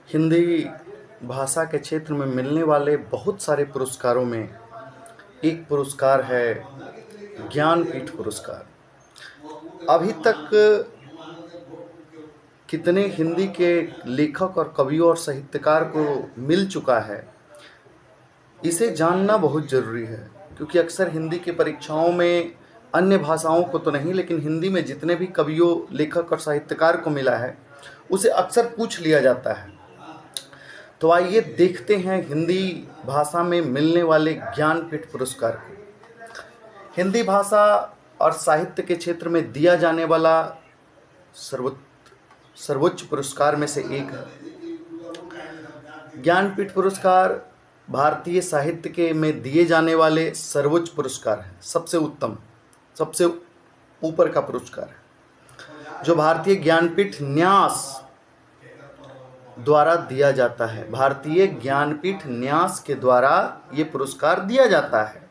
हिंदी भाषा के क्षेत्र में मिलने वाले बहुत सारे पुरस्कारों में एक पुरस्कार है ज्ञानपीठ पुरस्कार। अभी तक कितने हिंदी के लेखक और कवियों और साहित्यकार को मिल चुका है, इसे जानना बहुत ज़रूरी है, क्योंकि अक्सर हिंदी की परीक्षाओं में अन्य भाषाओं को तो नहीं, लेकिन हिंदी में जितने भी कवियों, लेखक और साहित्यकार को मिला है उसे अक्सर पूछ लिया जाता है। तो आइए देखते हैं हिंदी भाषा में मिलने वाले ज्ञानपीठ पुरस्कार को। हिंदी भाषा और साहित्य के क्षेत्र में दिया जाने वाला सर्वोच्च पुरस्कार में से एक है ज्ञानपीठ पुरस्कार। भारतीय साहित्य के में दिए जाने वाले सर्वोच्च पुरस्कार है, सबसे उत्तम, सबसे ऊपर का पुरस्कार है, जो भारतीय ज्ञानपीठ न्यास द्वारा दिया जाता है। भारतीय ज्ञानपीठ न्यास के द्वारा ये पुरस्कार दिया जाता है।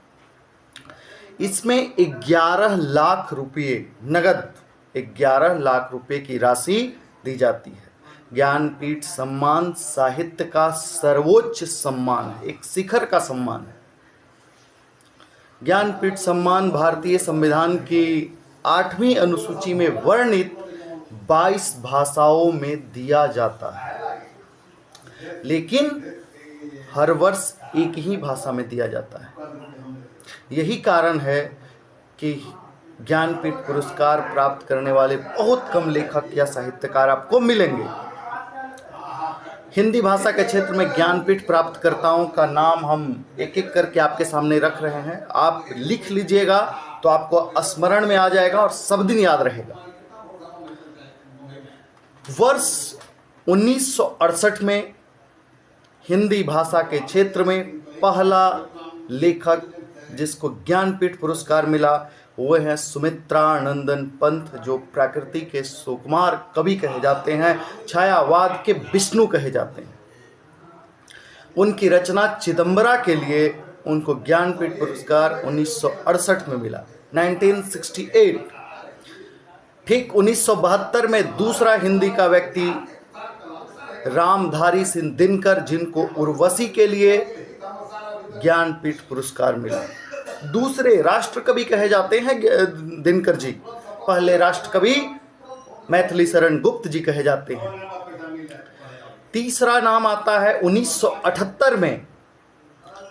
इसमें 11 लाख रुपये नगद, 11 लाख रुपये की राशि दी जाती है। ज्ञानपीठ सम्मान साहित्य का सर्वोच्च सम्मान है, एक शिखर का सम्मान है। ज्ञानपीठ सम्मान भारतीय संविधान की 8वीं अनुसूची में वर्णित 22 भाषाओं में दिया जाता है, लेकिन हर वर्ष एक ही भाषा में दिया जाता है। यही कारण है कि ज्ञानपीठ पुरस्कार प्राप्त करने वाले बहुत कम लेखक या साहित्यकार आपको मिलेंगे। हिंदी भाषा के क्षेत्र में ज्ञानपीठ प्राप्तकर्ताओं का नाम हम एक एक करके आपके सामने रख रहे हैं। आप लिख लीजिएगा तो आपको स्मरण में आ जाएगा और सब दिन याद रहेगा। वर्ष 1968 में हिंदी भाषा के क्षेत्र में पहला लेखक जिसको ज्ञानपीठ पुरस्कार मिला वो है सुमित्रानंदन पंत, जो प्रकृति के सुकुमार कवि कहे जाते हैं, छायावाद के विष्णु कहे जाते हैं। उनकी रचना चिदंबरा के लिए उनको ज्ञानपीठ पुरस्कार 1968 में मिला, 1968। ठीक 1972 में दूसरा हिंदी का व्यक्ति रामधारी सिंह दिनकर, जिनको उर्वशी के लिए ज्ञानपीठ पुरस्कार मिला। दूसरे राष्ट्रकवि कहे जाते हैं दिनकर जी, पहले राष्ट्रकवि मैथिली शरण गुप्त जी कहे जाते हैं। तीसरा नाम आता है 1978 में,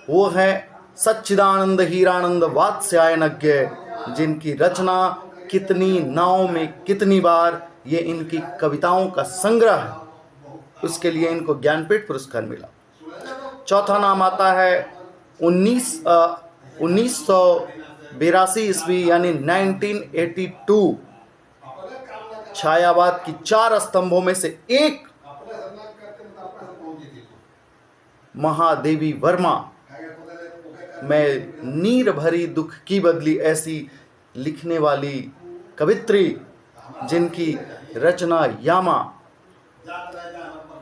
वो है सच्चिदानंद हीरानंद वात्स्यायनज्ञ, जिनकी रचना कितनी नाव में कितनी बार, ये इनकी कविताओं का संग्रह है, उसके लिए इनको ज्ञानपीठ पुरस्कार मिला। चौथा नाम आता है 1982 ईस्वी यानी 1982, छायावाद की 4 स्तंभों में से एक महादेवी वर्मा, मैं नीर भरी दुख की बदली ऐसी लिखने वाली कवित्री, जिनकी रचना यामा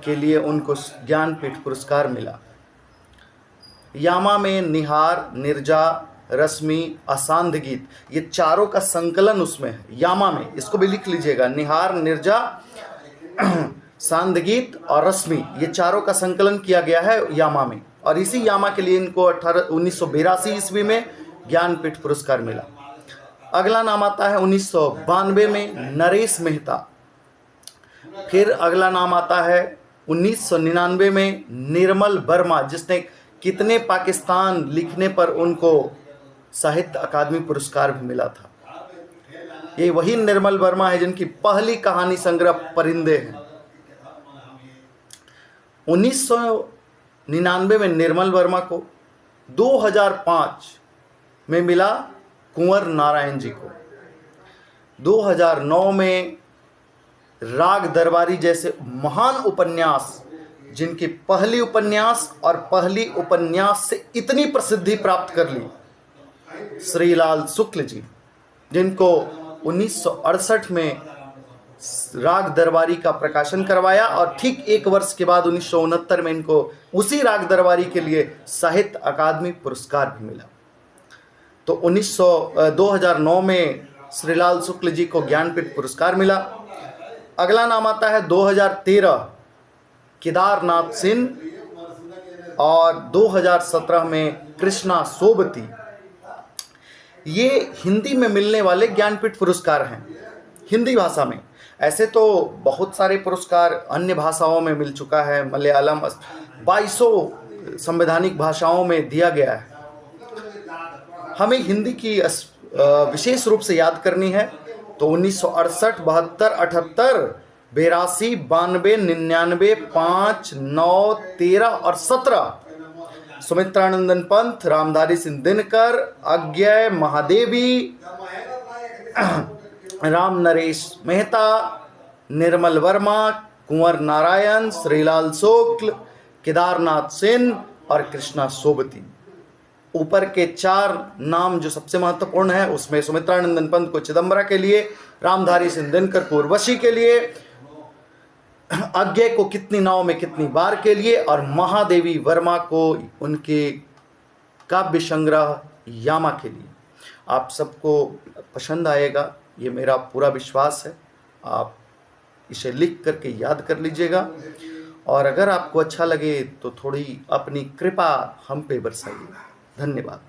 के लिए उनको ज्ञानपीठ पुरस्कार मिला। यामा में निहार, निर्जा, रश्मि, असांध गीत, ये चारों का संकलन उसमें है यामा में, इसको भी लिख लीजिएगा। निहार, निर्जा, सांध गीत और रश्मि, ये चारों का संकलन किया गया है यामा में, और इसी यामा के लिए इनको 1982 ईस्वी में ज्ञानपीठ पुरस्कार मिला। अगला नाम आता है 1992 में नरेश मेहता। फिर अगला नाम आता है 1999 में निर्मल वर्मा, जिसने कितने पाकिस्तान लिखने पर उनको साहित्य अकादमी पुरस्कार भी मिला था। ये वही निर्मल वर्मा है जिनकी पहली कहानी संग्रह परिंदे हैं। 1999 में निर्मल वर्मा को, 2005 में मिला कुंवर नारायण जी को, 2009 में राग दरबारी जैसे महान उपन्यास, जिनकी पहली उपन्यास और पहली उपन्यास से इतनी प्रसिद्धि प्राप्त कर ली, श्रीलाल शुक्ल जी, जिनको 1968 में राग दरबारी का प्रकाशन करवाया, और ठीक एक वर्ष के बाद 1969 में इनको उसी राग दरबारी के लिए साहित्य अकादमी पुरस्कार भी मिला। तो 2009 में श्रीलाल शुक्ल जी को ज्ञानपीठ पुरस्कार मिला। अगला नाम आता है 2013 केदारनाथ सिंह और 2017 में कृष्णा सोबती। ये हिंदी में मिलने वाले ज्ञानपीठ पुरस्कार हैं, हिंदी भाषा में। ऐसे तो बहुत सारे पुरस्कार अन्य भाषाओं में मिल चुका है, मलयालम 2200 संवैधानिक भाषाओं में दिया गया है। हमें हिंदी की विशेष रूप से याद करनी है तो 1968, 72, 78, 82, 92, 99, 5, 9, 13 और 17 सुमित्रानंदन पंत, रामधारी सिंह दिनकर, अज्ञय महादेवी, राम नरेश मेहता, निर्मल वर्मा, कुंवर नारायण, श्रीलाल शुक्ल, केदारनाथ सिंह और कृष्णा सोबती। ऊपर के 4 नाम जो सबसे महत्वपूर्ण है, उसमें सुमित्रानंदन पंत को चिदम्बरा के लिए, रामधारी सिंह दिनकर को उर्वशी के लिए, अज्ञय को कितनी नाव में कितनी बार के लिए, और महादेवी वर्मा को उनके काव्य संग्रह यामा के लिए। आप सबको पसंद आएगा, ये मेरा पूरा विश्वास है। आप इसे लिख करके याद कर लीजिएगा, और अगर आपको अच्छा लगे तो थोड़ी अपनी कृपा हम पे बरसाइए। धन्यवाद।